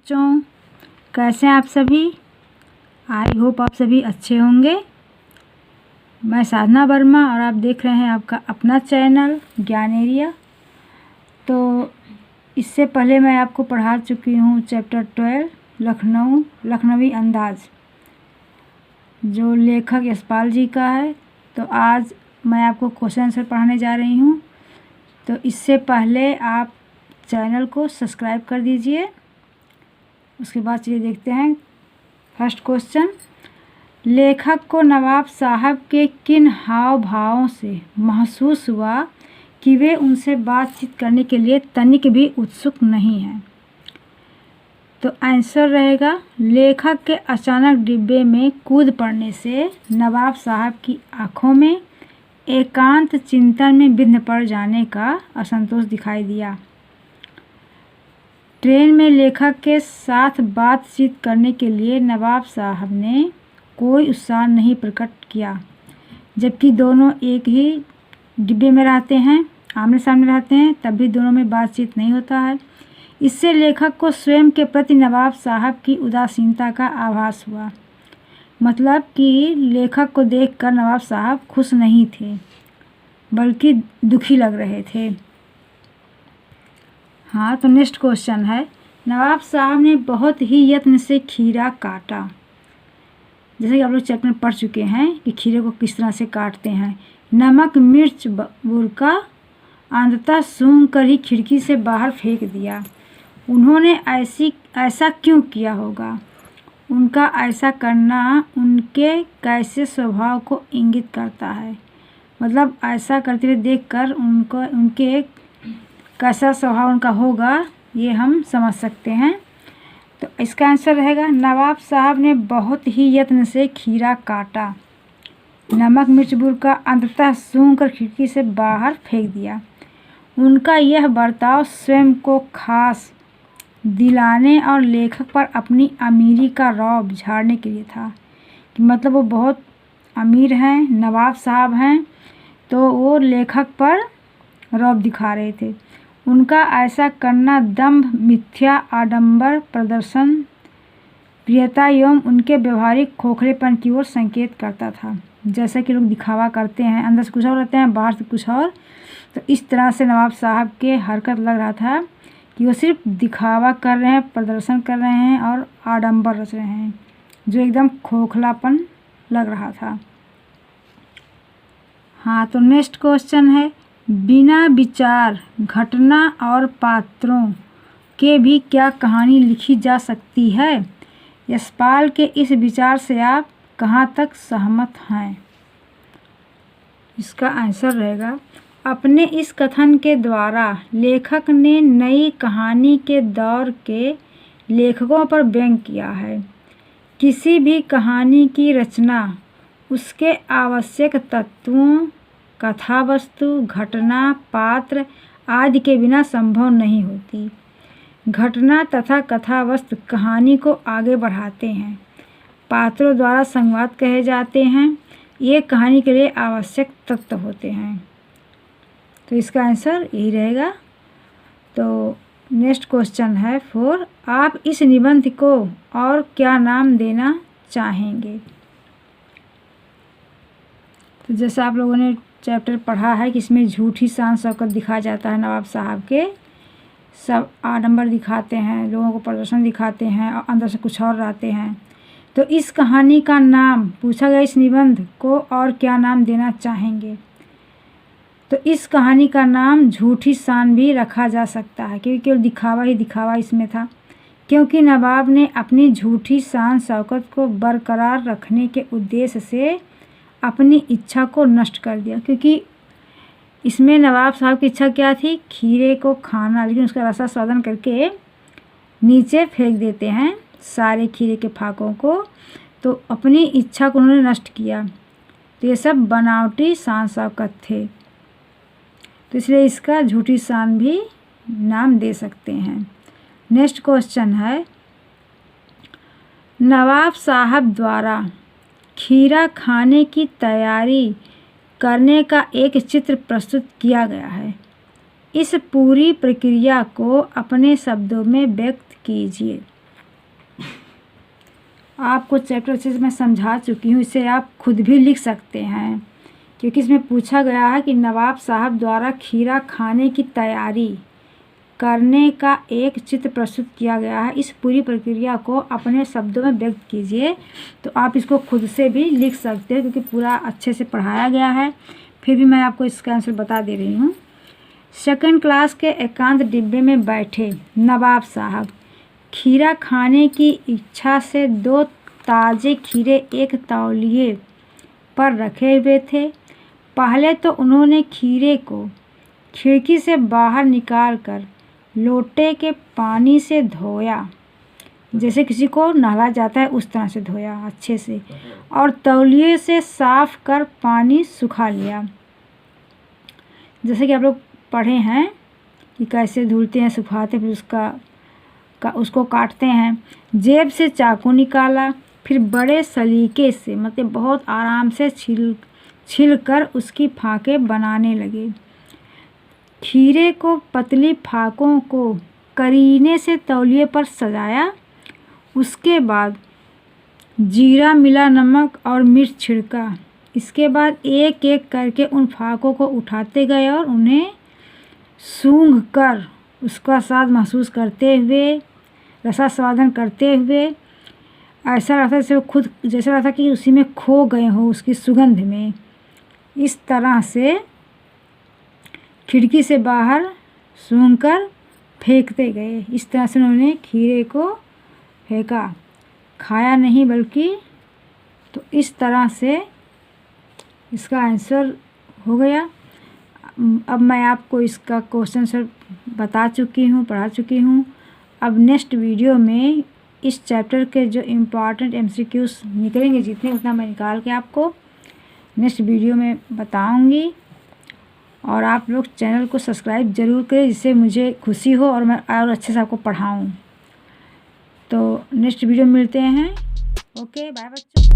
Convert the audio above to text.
बच्चों, कैसे हैं आप सभी। आई होप आप सभी अच्छे होंगे। मैं साधना वर्मा और आप देख रहे हैं आपका अपना चैनल ज्ञान एरिया। तो इससे पहले मैं आपको पढ़ा चुकी हूँ चैप्टर 12 लखनवी अंदाज, जो लेखक यशपाल जी का है। तो आज मैं आपको क्वेश्चन आंसर पढ़ाने जा रही हूँ। तो इससे पहले आप चैनल को सब्सक्राइब कर दीजिए। उसके बाद चलिए देखते हैं फर्स्ट क्वेश्चन। लेखक को नवाब साहब के किन हाव भावों से महसूस हुआ कि वे उनसे बातचीत करने के लिए तनिक भी उत्सुक नहीं हैं। तो आंसर रहेगा, लेखक के अचानक डिब्बे में कूद पड़ने से नवाब साहब की आंखों में एकांत चिंतन में बिंद पड़ जाने का असंतोष दिखाई दिया। ट्रेन में लेखक के साथ बातचीत करने के लिए नवाब साहब ने कोई उत्साह नहीं प्रकट किया, जबकि दोनों एक ही डिब्बे में रहते हैं, आमने सामने रहते हैं, तब भी दोनों में बातचीत नहीं होता है। इससे लेखक को स्वयं के प्रति नवाब साहब की उदासीनता का आभास हुआ। मतलब कि लेखक को देखकर नवाब साहब खुश नहीं थे, बल्कि दुखी लग रहे थे। हाँ, तो नेक्स्ट क्वेश्चन है, नवाब साहब ने बहुत ही यत्न से खीरा काटा। जैसे कि आप लोग चैप्टर में पढ़ चुके हैं कि खीरे को किस तरह से काटते हैं। नमक मिर्च बुरका अंततः सूंघ कर ही खिड़की से बाहर फेंक दिया। उन्होंने ऐसा क्यों किया होगा? उनका ऐसा करना उनके कैसे स्वभाव को इंगित करता है। मतलब ऐसा करते हुए देखकर उनके कैसा स्वभाव उनका होगा, ये हम समझ सकते हैं। तो इसका आंसर रहेगा, नवाब साहब ने बहुत ही यत्न से खीरा काटा, नमक मिर्च बुरका अंततः सूंघ कर खिड़की से बाहर फेंक दिया। उनका यह बर्ताव स्वयं को खास दिलाने और लेखक पर अपनी अमीरी का रौब झाड़ने के लिए था। कि मतलब वो बहुत अमीर हैं, नवाब साहब हैं, तो वो लेखक पर रौब दिखा रहे थे। उनका ऐसा करना दंभ, मिथ्या, आडंबर, प्रदर्शन, प्रियता एवं उनके व्यवहारिक खोखलेपन की ओर संकेत करता था। जैसा कि लोग दिखावा करते हैं, अंदर से कुछ और रहते हैं, बाहर से कुछ और। तो इस तरह से नवाब साहब के हरकत लग रहा था कि वो सिर्फ दिखावा कर रहे हैं, प्रदर्शन कर रहे हैं और आडंबर रच रहे हैं, जो एकदम खोखलापन लग रहा था। हाँ, तो नेक्स्ट क्वेश्चन है, बिना विचार घटना और पात्रों के भी क्या कहानी लिखी जा सकती है? यशपाल के इस विचार से आप कहाँ तक सहमत हैं? इसका आंसर रहेगा, अपने इस कथन के द्वारा लेखक ने नई कहानी के दौर के लेखकों पर व्यंग किया है। किसी भी कहानी की रचना उसके आवश्यक तत्वों, कथा वस्तु, घटना, पात्र आदि के बिना संभव नहीं होती। घटना तथा कथा वस्तु कहानी को आगे बढ़ाते हैं। पात्रों द्वारा संवाद कहे जाते हैं। ये कहानी के लिए आवश्यक तत्व होते हैं। तो इसका आंसर यही रहेगा। तो नेक्स्ट क्वेश्चन है 4, आप इस निबंध को और क्या नाम देना चाहेंगे? तो जैसा आप लोगों ने चैप्टर पढ़ा है कि इसमें झूठी शान शौकत दिखाया जाता है। नवाब साहब के सब आडंबर दिखाते हैं, लोगों को प्रदर्शन दिखाते हैं और अंदर से कुछ और रहते हैं। तो इस कहानी का नाम पूछा गया, इस निबंध को और क्या नाम देना चाहेंगे? तो इस कहानी का नाम झूठी शान भी रखा जा सकता है, क्योंकि केवल दिखावा ही दिखावा इसमें था। क्योंकि नवाब ने अपनी झूठी शान शौकत को बरकरार रखने के उद्देश्य से अपनी इच्छा को नष्ट कर दिया। क्योंकि इसमें नवाब साहब की इच्छा क्या थी? खीरे को खाना, लेकिन उसका रसा स्वादन करके नीचे फेंक देते हैं सारे खीरे के फाकों को। तो अपनी इच्छा को उन्होंने नष्ट किया। तो ये सब बनावटी शान शौकत थे। तो इसलिए इसका झूठी शान भी नाम दे सकते हैं। नेक्स्ट क्वेश्चन है, नवाब साहब द्वारा खीरा खाने की तैयारी करने का एक चित्र प्रस्तुत किया गया है। इस पूरी प्रक्रिया को अपने शब्दों में व्यक्त कीजिए। आपको चैप्टर अच्छे से मैं समझा चुकी हूँ, इसे आप खुद भी लिख सकते हैं, क्योंकि इसमें पूछा गया है कि नवाब साहब द्वारा खीरा खाने की तैयारी करने का एक चित्र प्रस्तुत किया गया है। इस पूरी प्रक्रिया को अपने शब्दों में व्यक्त कीजिए। तो आप इसको खुद से भी लिख सकते हैं, क्योंकि पूरा अच्छे से पढ़ाया गया है। फिर भी मैं आपको इसका आंसर बता दे रही हूँ। सेकंड क्लास के एकांत डिब्बे में बैठे नवाब साहब खीरा खाने की इच्छा से 2 ताज़े खीरे एक तौलिए पर रखे हुए थे। पहले तो उन्होंने खीरे को खिड़की से बाहर निकालकर लोटे के पानी से धोया, जैसे किसी को नहला जाता है उस तरह से धोया अच्छे से, और तौलिए से साफ कर पानी सुखा लिया। जैसे कि आप लोग पढ़े हैं कि कैसे धुलते हैं, सुखाते, फिर उसको काटते हैं। जेब से चाकू निकाला, फिर बड़े सलीके से मतलब बहुत आराम से छिल कर उसकी फाँकें बनाने लगे। खीरे को पतली फाँकों को करीने से तौलिए पर सजाया। उसके बाद जीरा मिला, नमक और मिर्च छिड़का। इसके बाद एक एक करके उन फाँकों को उठाते गए और उन्हें सूंघ कर उसका स्वाद महसूस करते हुए, रसास्वादन करते हुए ऐसा लगता जैसे वो खुद जैसा लगता कि उसी में खो गए हो, उसकी सुगंध में। इस तरह से खिड़की से बाहर सूंघ कर फेंकते गए। इस तरह से उन्होंने खीरे को फेंका, खाया नहीं बल्कि। तो इस तरह से इसका आंसर हो गया। अब मैं आपको इसका क्वेश्चन आंसर बता चुकी हूँ, पढ़ा चुकी हूँ। अब नेक्स्ट वीडियो में इस चैप्टर के जो इम्पॉर्टेंट MCQs निकलेंगे, जितने उतना मैं निकाल के आपको नेक्स्ट वीडियो में बताऊंगी। और आप लोग चैनल को सब्सक्राइब ज़रूर करें, जिससे मुझे खुशी हो और मैं और अच्छे से आपको पढ़ाऊँ। तो नेक्स्ट वीडियो में मिलते हैं। ओके, बाय बच्चों।